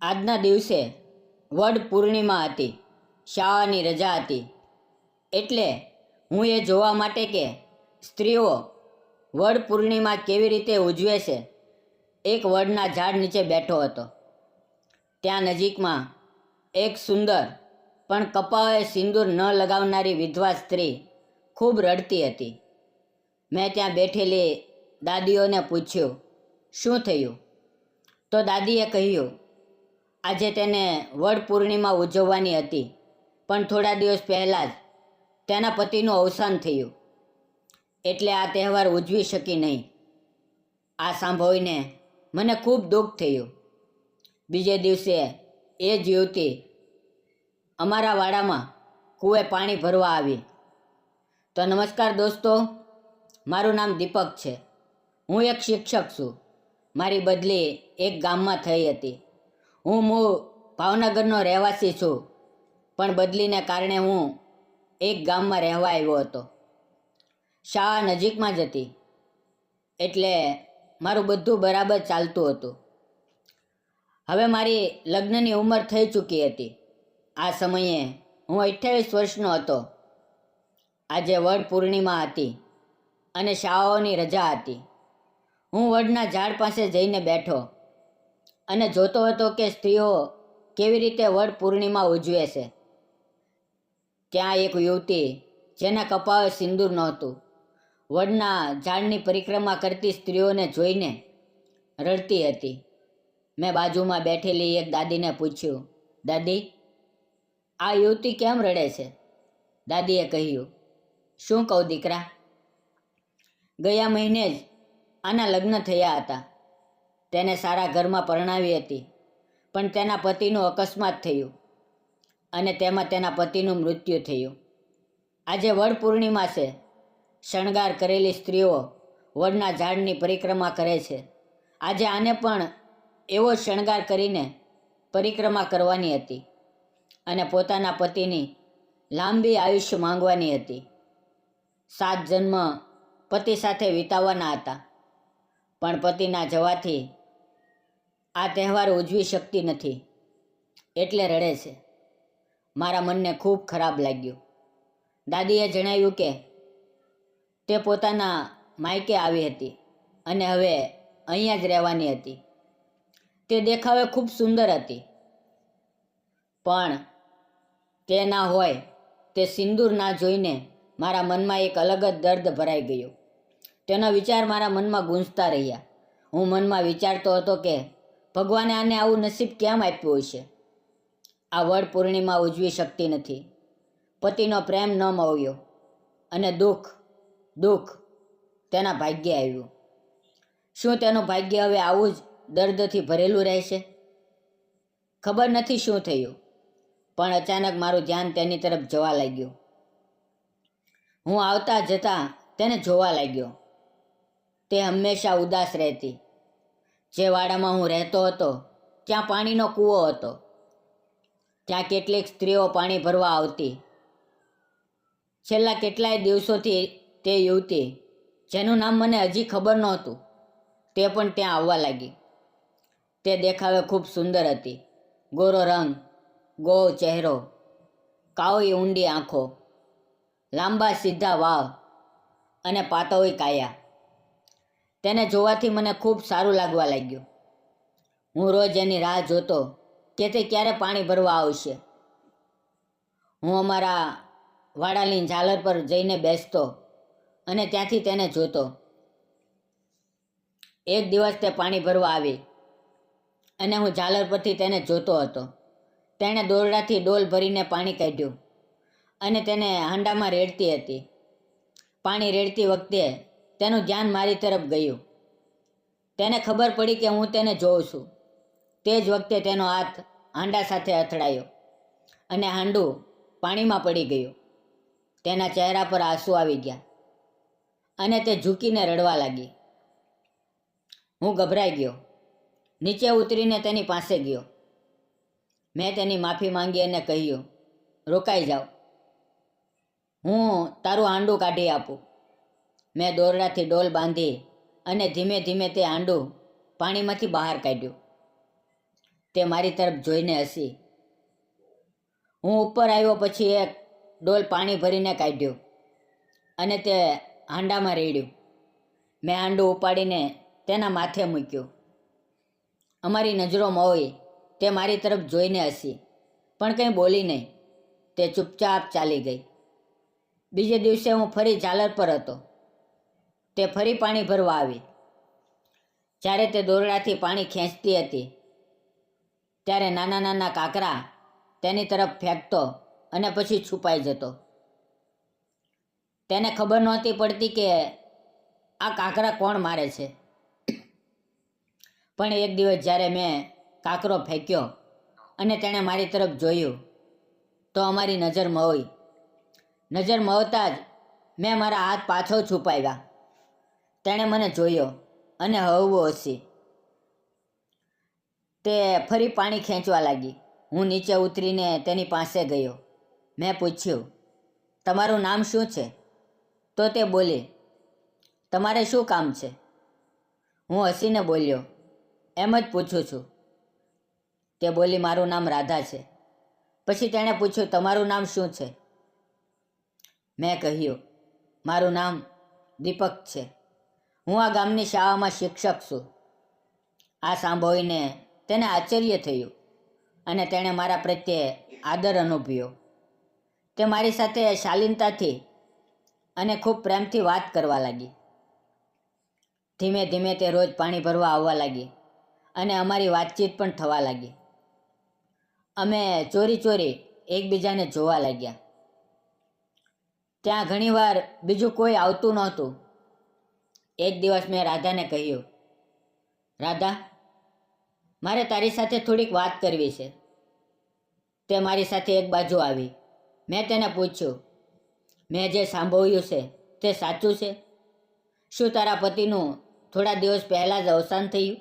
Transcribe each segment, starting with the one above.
આજના દિવસે વડ પૂર્ણિમા હતી. શાળાની રજા હતી. એટલે હું એ જોવા માટે કે સ્ત્રીઓ વડ પૂર્ણિમા કેવી રીતે ઉજવે છે, એક વડના ઝાડ નીચે બેઠો હતો. ત્યાં નજીકમાં એક સુંદર પણ કપાળે સિંદૂર ન લગાવનારી વિધવા સ્ત્રી ખૂબ રડતી હતી. મેં ત્યાં બેઠેલી દાદીઓને પૂછ્યું, શું થયું? તો દાદીએ કહ્યું, આજે તેને વડ પૂર્ણિમા ઉજવવાની હતી, પણ થોડા દિવસ પહેલાં જ તેના પતિનું અવસાન થયું, એટલે આ તહેવાર ઉજવી શકી નહીં. આ સાંભળીને મને ખૂબ દુઃખ થયું. બીજે દિવસે એ જ યુવતી અમારા વાડામાં કૂએ પાણી ભરવા આવી. તો નમસ્કાર દોસ્તો, મારું નામ દીપક છે. હું એક શિક્ષક છું. મારી બદલી એક ગામમાં થઈ હતી. હું મૂળ ભાવનગરનો રહેવાસી છું, પણ બદલીને કારણે હું એક ગામમાં રહેવા આવ્યો હતો. શાળા નજીકમાં જ હતી, એટલે મારું બધું બરાબર ચાલતું હતું. હવે મારી લગ્નની ઉંમર થઈ ચૂકી હતી. આ સમયે હું 28 વર્ષનો હતો. આજે વડ પૂર્ણિમા હતી અને શાળાઓની રજા હતી. હું વડના ઝાડ પાસે જઈને બેઠો અને જોતો હતો કે સ્ત્રીઓ કેવી રીતે વડ પૂર્ણિમા ઉજવે છે. ત્યાં એક યુવતી, જેના કપાળે સિંદૂર નહોતું, વડના ઝાડની પરિક્રમા કરતી સ્ત્રીઓને જોઈને રડતી હતી. મેં બાજુમાં બેઠેલી એક દાદીને પૂછ્યું, દાદી, આ યુવતી કેમ રડે છે? દાદીએ કહ્યું, શું કહું દીકરા? ગયા મહિને જ આના લગ્ન થયા હતા. તેને સારા ઘરમાં પરણાવી હતી, પણ તેના પતિનું અકસ્માત થયું અને તેમાં તેના પતિનું મૃત્યુ થયું. આજે વડ પૂર્ણિમા છે. શણગાર કરેલી સ્ત્રીઓ વડના ઝાડની પરિક્રમા કરે છે. આજે આને પણ એવો શણગાર કરીને પરિક્રમા કરવાની હતી અને પોતાના પતિની લાંબી આયુષ્ય માંગવાની હતી. 7 જન્મ પતિ સાથે વિતાવવાના હતા, પણ પતિના જવાથી આ તહેવાર ઉજવી શકતી નથી, એટલે રડે છે. મારા મનને ખૂબ ખરાબ લાગ્યું. દાદીએ જણાવ્યું કે તે પોતાના માયકે આવી હતી અને હવે અહીંયા જ રહેવાની હતી. તે દેખાવે ખૂબ સુંદર હતી, પણ તે ના હોય તે સિંદૂર ના જોઈને મારા મનમાં એક અલગ જ દર્દ ભરાઈ ગયું. તેનો વિચાર મારા મનમાં ગૂંજતા રહ્યા. હું મનમાં વિચારતો હતો કે ભગવાને આને આવું નસીબ કેમ આપ્યું હશે? આ વડ પૂર્ણિમા ઉજવી શકતી નથી, પતિનો પ્રેમ ન મળ્યો અને દુઃખ તેના ભાગ્યે આવ્યું. શું તેનું ભાગ્ય હવે આવું જ દર્દથી ભરેલું રહેશે? ખબર નથી શું થયું, પણ અચાનક મારું ધ્યાન તેની તરફ જવા લાગ્યું. હું આવતા જતાં તેને જોવા લાગ્યો. તે હંમેશા ઉદાસ રહેતી. જે વાડામાં હું રહેતો હતો ત્યાં પાણીનો કૂવો હતો. ત્યાં કેટલીક સ્ત્રીઓ પાણી ભરવા આવતી. છેલ્લા કેટલાય દિવસોથી તે યુવતી, જેનું નામ મને હજી ખબર નહોતું, તે પણ ત્યાં આવવા લાગી. તે દેખાવે ખૂબ સુંદર હતી. ગોરો રંગ, ગોળ ચહેરો, કાળી ઊંડી આંખો, લાંબા સીધા વાળ અને પાતળી કાયા. તેને જોવાથી મને ખૂબ સારું લાગવા લાગ્યું. હું રોજ એની રાહ જોતો કે તે ક્યારે પાણી ભરવા આવશે. હું અમારા વાડાની ઝાલર પર જઈને બેસતો અને ત્યાંથી તેને જોતો. એક દિવસ તે પાણી ભરવા આવી અને હું ઝાલર પરથી તેને જોતો હતો. તેણે દોરડાથી ડોલ ભરીને પાણી કાઢ્યું અને તેને હાંડામાં રેડતી હતી. પાણી રેડતી વખતે તેનું ધ્યાન મારી તરફ ગયું. તેને ખબર પડી કે હું તેને જોઉં છું. તે જ વખતે તેનો હાથ હાંડા સાથે અથડાયો અને હાંડું પાણીમાં પડી ગયું. તેના ચહેરા પર આંસુ આવી ગયા અને તે ઝૂકીને રડવા લાગી. હું ગભરાઈ ગયો. નીચે ઉતરીને તેની પાસે ગયો. મેં તેની માફી માંગી અને કહ્યું, રોકાઈ જાઓ, હું તારું હાંડું કાઢી આપું. મેં દોરડાથી ડોલ બાંધી અને ધીમે ધીમે તે હાંડું પાણીમાંથી બહાર કાઢ્યું. તે મારી તરફ જોઈને હસી. હું ઉપર આવ્યો પછી એક ડોલ પાણી ભરીને કાઢ્યું અને તે હાંડામાં રેડ્યું. મેં હાંડું ઉપાડીને તેના માથે મૂક્યું. અમારી નજરોમાં હોય તે મારી તરફ જોઈને હસી, પણ કંઈ બોલી નહીં. તે ચૂપચાપ ચાલી ગઈ. બીજે દિવસે હું ફરી ઝાલર પર હતો. તે ફરી પાણી ભરવા આવી. જ્યારે તે દોરડાથી પાણી ખેંચતી હતી ત્યારે નાના નાના કાંકરા તેની તરફ ફેંકતો અને પછી છુપાઈ જતો. તેને ખબર નહોતી પડતી કે આ કાંકરા કોણ મારે છે. પણ એક દિવસ જ્યારે મેં કાંકરો ફેંક્યો અને તેણે મારી તરફ જોયું તો અમારી નજર મહોઈ. નજર મહોતા જ મેં મારા હાથ પાછો છુપાવ્યા. તેણે મને જોયો અને હળવું હસી. તે ફરી પાણી ખેંચવા લાગી. હું નીચે ઉતરીને તેની પાસે ગયો. મેં પૂછ્યું, તમારું નામ શું છે? તો તે બોલી, તમારે શું કામ છે? હું હસીને બોલ્યો, એમ જ પૂછું છું. તે બોલી, મારું નામ રાધા છે. પછી તેણે પૂછ્યું, તમારું નામ શું છે? મેં કહ્યું, મારું નામ દીપક છે. હું આ ગામની શાળામાં શિક્ષક છું. આ સાંભળીને તેને આશ્ચર્ય થયું અને તેણે મારા પ્રત્યે આદર અનુભવ્યો. તે મારી સાથે શાલીનતાથી અને ખૂબ પ્રેમથી વાત કરવા લાગી. ધીમે ધીમે તે રોજ પાણી ભરવા આવવા લાગી અને અમારી વાતચીત પણ થવા લાગી. અમે ચોરી ચોરી એકબીજાને જોવા લાગ્યા. ત્યાં ઘણીવાર બીજું કોઈ આવતું નહોતું. એક દિવસ મેં રાધાને કહ્યું, રાધા, મારે તારી સાથે થોડીક વાત કરવી છે. તે મારી સાથે એક બાજુ આવી. મેં તેને પૂછ્યું, મેં જે સાંભળ્યું છે તે સાચું છે? શું તારા પતિનું થોડા દિવસ પહેલાં જ અવસાન થયું?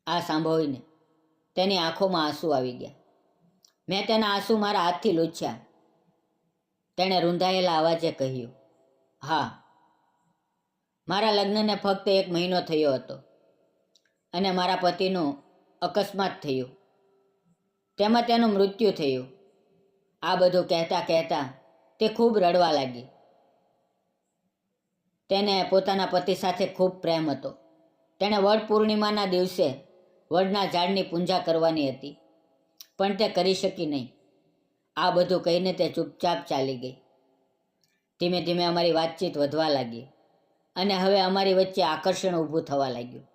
આ સાંભળીને તેની આંખોમાં આંસુ આવી ગયા. મેં તેના આંસુ મારા હાથથી લૂછ્યા. તેણે રૂંધાયેલા અવાજે કહ્યું, હા, મારા લગ્નને ફક્ત 1 મહિનો થયો હતો અને મારા પતિનું અકસ્માત થયું. તેમાં તેનું મૃત્યુ થયું. આ બધું કહેતા કહેતા તે ખૂબ રડવા લાગી. તેને પોતાના પતિ સાથે ખૂબ પ્રેમ હતો. તેણે વડ પૂર્ણિમાના દિવસે વડના ઝાડની પૂજા કરવાની હતી, પણ તે કરી શકી નહીં. આ બધું કહીને તે ચૂપચાપ ચાલી ગઈ. ધીમે ધીમે અમારી વાતચીત વધવા લાગી અને હવે અમારી વચ્ચે આકર્ષણ ઊભું થવા લાગ્યું.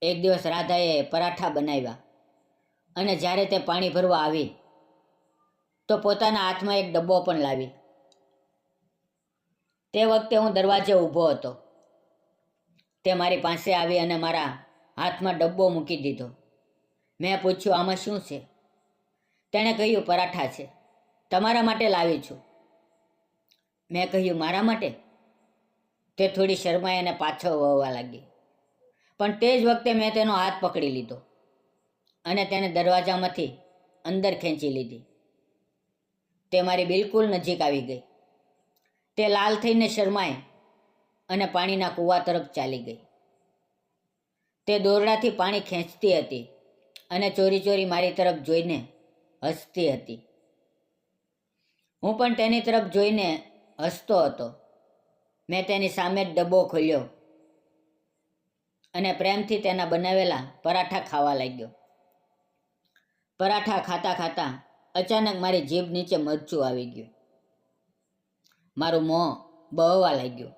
એક દિવસ રાધાએ પરાઠા બનાવ્યા અને જ્યારે તે પાણી ભરવા આવી તો પોતાના હાથમાં એક ડબ્બો પણ લાવી. તે વખતે હું દરવાજે ઊભો હતો. તે મારી પાસે આવી અને મારા હાથમાં ડબ્બો મૂકી દીધો. મેં પૂછ્યું, આમાં શું છે? તેણે કહ્યું, પરાઠા છે. તમારા માટે લાવી છું. મેં કહ્યું, મારા માટે? તે થોડી શરમાઈ અને પાછળ વળવા લાગી. પણ તે જ વખતે મેં તેનો હાથ પકડી લીધો અને તેને દરવાજામાંથી અંદર ખેંચી લીધી. તે મારી બિલકુલ નજીક આવી ગઈ. તે લાલ થઈને શરમાઈ અને પાણીના કૂવા તરફ ચાલી ગઈ. તે દોરડાથી પાણી ખેંચતી હતી અને ચોરી ચોરી મારી તરફ જોઈને હસતી હતી. હું પણ તેની તરફ જોઈને હસતો હતો. મેં તેની સામે જ ડબ્બો ખોલ્યો અને પ્રેમથી તેના બનાવેલા પરાઠા ખાવા લાગ્યો. પરાઠા ખાતા ખાતા અચાનક મારી જીભ નીચે મરચું આવી ગયું. મારું મોં બહવા લાગ્યું.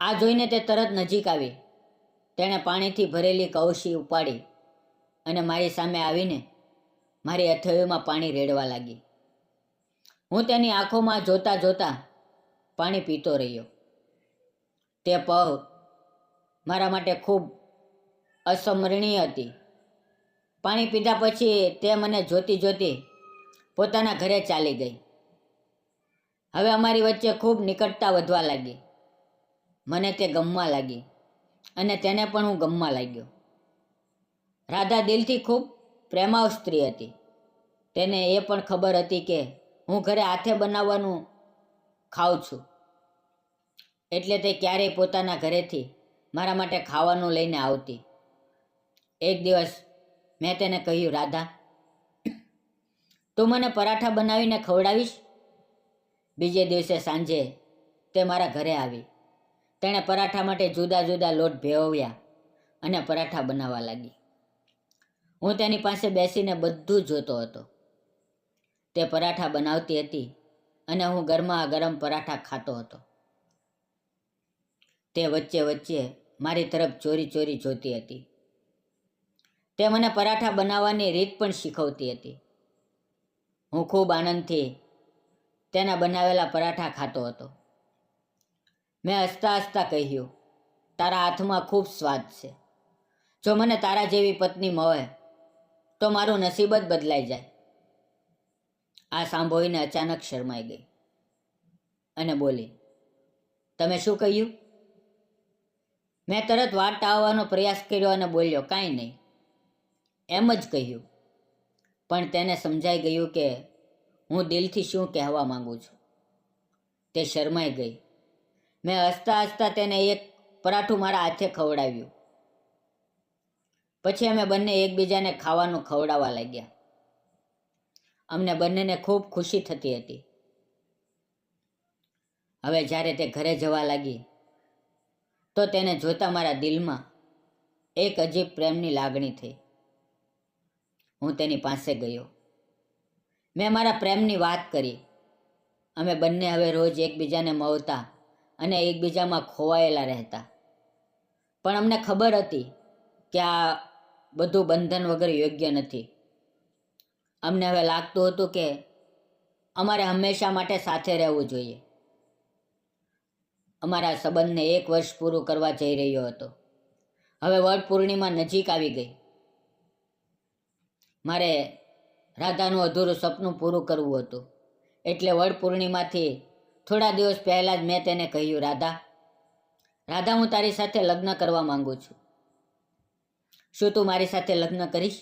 આ જોઈને તે તરત નજીક આવી. તેણે પાણીથી ભરેલી કળશી ઉપાડી અને મારી સામે આવીને મારી હથેળીમાં પાણી રેડવા લાગી. હું તેની આંખોમાં જોતા જોતા પાણી પીતો રહ્યો. તે પળ મારા માટે ખૂબ અસ્મરણીય હતી. પાણી પીધા પછી તે મને જોતી જોતી પોતાના ઘરે ચાલી ગઈ. હવે અમારી વચ્ચે ખૂબ નિકટતા વધવા લાગી. મને તે ગમવા લાગી અને તેને પણ હું ગમવા લાગ્યો. રાધા દિલથી ખૂબ પ્રેમાળ સ્ત્રી હતી. તેને એ પણ ખબર હતી કે હું ઘરે હાથે બનાવવાનું ખાઉં છું, એટલે તે ક્યારેય પોતાના ઘરેથી મારા માટે ખાવાનું લઈને આવતી. એક દિવસ મેં તેને કહ્યું, રાધા, તું મને પરાઠા બનાવીને ખવડાવીશ? બીજે દિવસે સાંજે તે મારા ઘરે આવી. તેણે પરાઠા માટે જુદા જુદા લોટ ભેળવ્યા અને પરાઠા બનાવવા લાગી. હું તેની પાસે બેસીને બધું જોતો હતો. તે પરાઠા બનાવતી હતી અને હું ગરમા ગરમ પરાઠા ખાતો હતો. તે વચ્ચે વચ્ચે મારી તરફ ચોરી ચોરી જોતી હતી. તે મને પરાઠા બનાવવાની રીત પણ શીખવતી હતી. હું ખૂબ આનંદથી તેના બનાવેલા પરાઠા ખાતો હતો. મેં હસતા હસતા કહ્યું, તારા હાથમાં ખૂબ સ્વાદ છે. જો મને તારા જેવી પત્ની મળે તો મારું નસીબ જ બદલાઈ જાય. આ સાંભળીને અચાનક શરમાઈ ગઈ અને બોલી, તમે શું કહ્યું? મેં તરત વાત ટાળવાનો પ્રયાસ કર્યો અને બોલ્યો, કાંઈ નહીં, એમ જ કહ્યું. પણ તેને સમજાઈ ગયું કે હું દિલથી શું કહેવા માંગુ છું. તે શરમાઈ ગઈ. મેં હસતા હસતા તેને એક પરાઠું મારા હાથે ખવડાવ્યું. પછી અમે બંને એકબીજાને ખાવાનું ખવડાવવા લાગ્યા. અમને બંનેને ખૂબ ખુશી થતી હતી. હવે જ્યારે તે ઘરે જવા લાગી તો તેને જોતા મારા દિલમાં એક અજીબ પ્રેમની લાગણી થઈ. હું તેની પાસે ગયો. મેં મારા પ્રેમની વાત કરી. અમે બંને હવે રોજ એકબીજાને મળતા અને એકબીજામાં ખોવાયેલા રહેતા. પણ અમને ખબર હતી કે આ બધું બંધન વગર યોગ્ય નથી. અમને હવે લાગતું હતું કે અમારે હંમેશા માટે સાથે રહેવું જોઈએ. અમારા સંબંધને 1 વર્ષ પૂરું કરવા જઈ રહ્યો હતો. હવે વડ પૂર્ણિમા નજીક આવી ગઈ. મારે રાધાનું અધૂરું સપનું પૂરું કરવું હતું. એટલે વડ પૂર્ણિમાથી થોડા દિવસ પહેલાં જ મેં તેને કહ્યું, રાધા, હું તારી સાથે લગ્ન કરવા માંગુ છું. શું તું મારી સાથે લગ્ન કરીશ?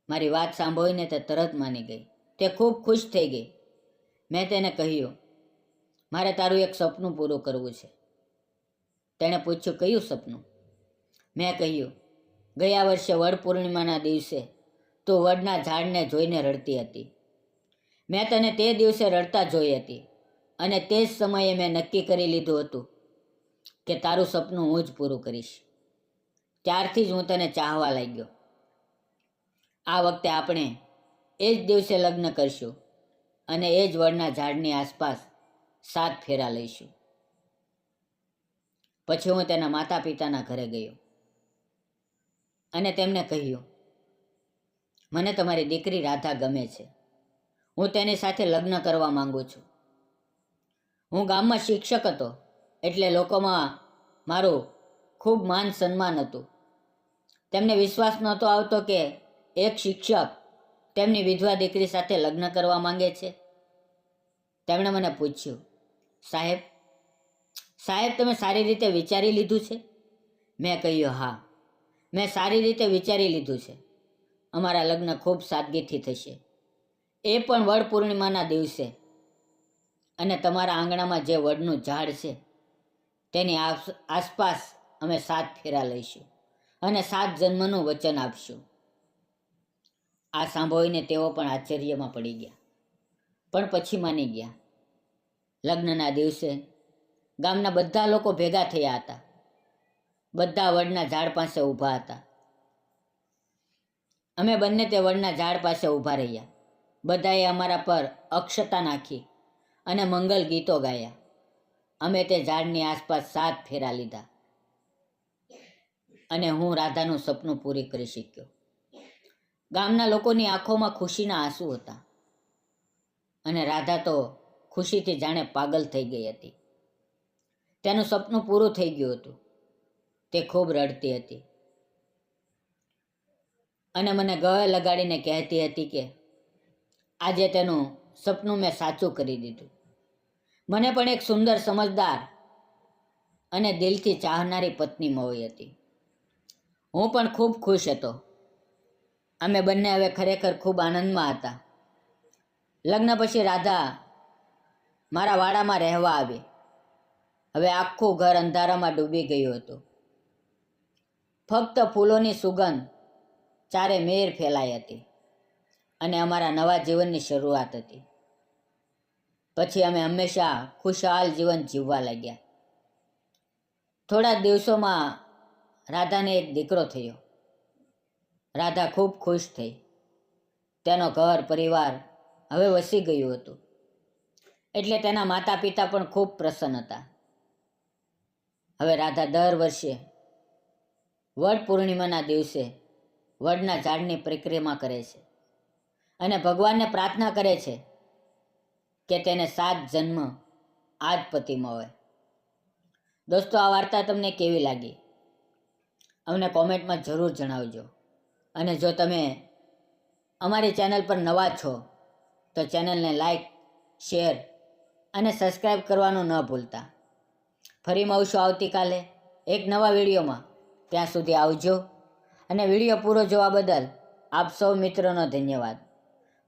મારી વાત સાંભળીને તે તરત માની ગઈ. તે ખૂબ ખુશ થઈ ગઈ. મેં તેને કહ્યું, મારે તારું એક સપનું પૂરું કરવું છે. તેણે પૂછ્યું, કયું સપનું? મેં કહ્યું, ગયા વર્ષે વડ પૂર્ણિમાના દિવસે તું વડના ઝાડને જોઈને રડતી હતી. મેં તને તે દિવસે રડતા જોઈ હતી અને તે જ સમયે મેં નક્કી કરી લીધું હતું કે તારું સપનું હું જ પૂરું કરીશ. ત્યારથી જ હું તને ચાહવા લાગ્યો. આ વખતે આપણે એ જ દિવસે લગ્ન કરશું અને એ જ વડના ઝાડની આસપાસ 7 ફેરા લઈશું. પછી હું તેના માતા પિતાના ઘરે ગયો અને તેમને કહ્યું, મને તમારી દીકરી રાધા ગમે છે. હું તેની સાથે લગ્ન કરવા માંગુ છું. હું ગામમાં શિક્ષક હતો એટલે લોકોમાં મારું ખૂબ માન સન્માન હતું. તેમને વિશ્વાસ નહોતો આવતો કે એક શિક્ષક તેમની વિધવા દીકરી સાથે લગ્ન કરવા માંગે છે. તેમણે મને પૂછ્યું, સાહેબ, તમે સારી રીતે વિચારી લીધું છે? મેં કહ્યું, હા, મેં સારી રીતે વિચારી લીધું છે. અમારા લગ્ન ખૂબ સાદગીથી થશે, એ પણ વડ પૂર્ણિમાના દિવસે. અને તમારા આંગણામાં જે વડનું ઝાડ છે તેની આસપાસ અમે 7 ફેરા લઈશું અને 7 જન્મનું વચન આપશું. આ સાંભળીને તેઓ પણ આશ્ચર્યમાં પડી ગયા, પણ પછી માની ગયા. લગ્નના દિવસે ગામના બધા લોકો ભેગા થયા હતા. બધા વડના ઝાડ પાસે ઊભા હતા. અમે બંને તે વડના ઝાડ પાસે ઊભા રહ્યા. બધાએ અમારા પર અક્ષતા નાખી અને મંગલ ગીતો ગાયા. અમે તે ઝાડની આસપાસ 7 ફેરા લીધા અને હું રાધાનું સપનું પૂરી કરી શક્યો. ગામના લોકોની આંખોમાં ખુશીના આંસુ હતા અને રાધા તો ખુશીથી જાણે પાગલ થઈ ગઈ હતી. તેનું સપનું પૂરું થઈ ગયું હતું. તે ખૂબ રડતી હતી અને મને ગળે લગાડીને કહેતી હતી કે આજે તેનું સપનું મેં સાચું કરી દીધું. મને પણ એક સુંદર, સમજદાર અને દિલથી ચાહનારી પત્ની મળી હતી. હું પણ ખૂબ ખુશ હતો. અમે બંને હવે ખરેખર ખૂબ આનંદમાં હતા. લગ્ન પછી રાધા મારા વાડામાં રહેવા આવી. હવે આખું ઘર અંધારામાં ડૂબી ગયું હતું. ફક્ત ફૂલોની સુગંધ ચારે મેર ફેલાઈ હતી અને અમારા નવા જીવનની શરૂઆત હતી. પછી અમે હંમેશા ખુશહાલ જીવન જીવવા લાગ્યા. થોડા દિવસોમાં રાધાને એક દીકરો થયો. રાધા ખૂબ ખુશ થઈ. તેનો ઘર પરિવાર હવે વસી ગયું હતું, એટલે તેના માતા પિતા પણ ખૂબ પ્રસન્ન હતા. હવે રાધા દર વર્ષે વડ પૂર્ણિમાના દિવસે વડના ઝાડની પરિક્રમા કરે છે અને ભગવાનને પ્રાર્થના કરે છે કે તેને 7 જન્મ આ જ પતિમાં હોય. દોસ્તો, આ વાર્તા તમને કેવી લાગી અમને કોમેન્ટમાં જરૂર જણાવજો. અને જો તમે અમારી ચેનલ પર નવા છો તો ચેનલને લાઈક, શેર અને સબસ્ક્રાઈબ કરવાનું ન ભૂલતા. ફરી મળશું આવતીકાલે એક નવા વિડીયોમાં. ત્યાં સુધી આવજો. અને વિડીયો પૂરો જોવા બદલ આપ સૌ મિત્રોનો ધન્યવાદ.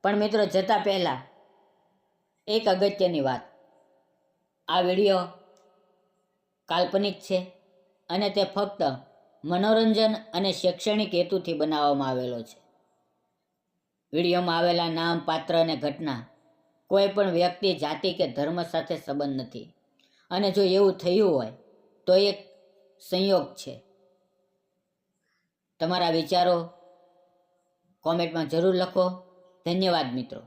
પણ મિત્રો, જતાં પહેલાં એક અગત્યની વાત. આ વિડીયો કાલ્પનિક છે અને તે ફક્ત મનોરંજન અને શૈક્ષણિક હેતુથી બનાવવામાં આવેલો છે. વિડીયોમાં આવેલા નામ, પાત્ર અને ઘટના કોઈ પણ વ્યક્તિ, જાતિ કે ધર્મ સાથે સંબંધ નથી. અને જો એવું થયું હોય તો એક સંયોગ છે. તમારા વિચારો કોમેન્ટમાં જરૂર લખો. ધન્યવાદ મિત્રો.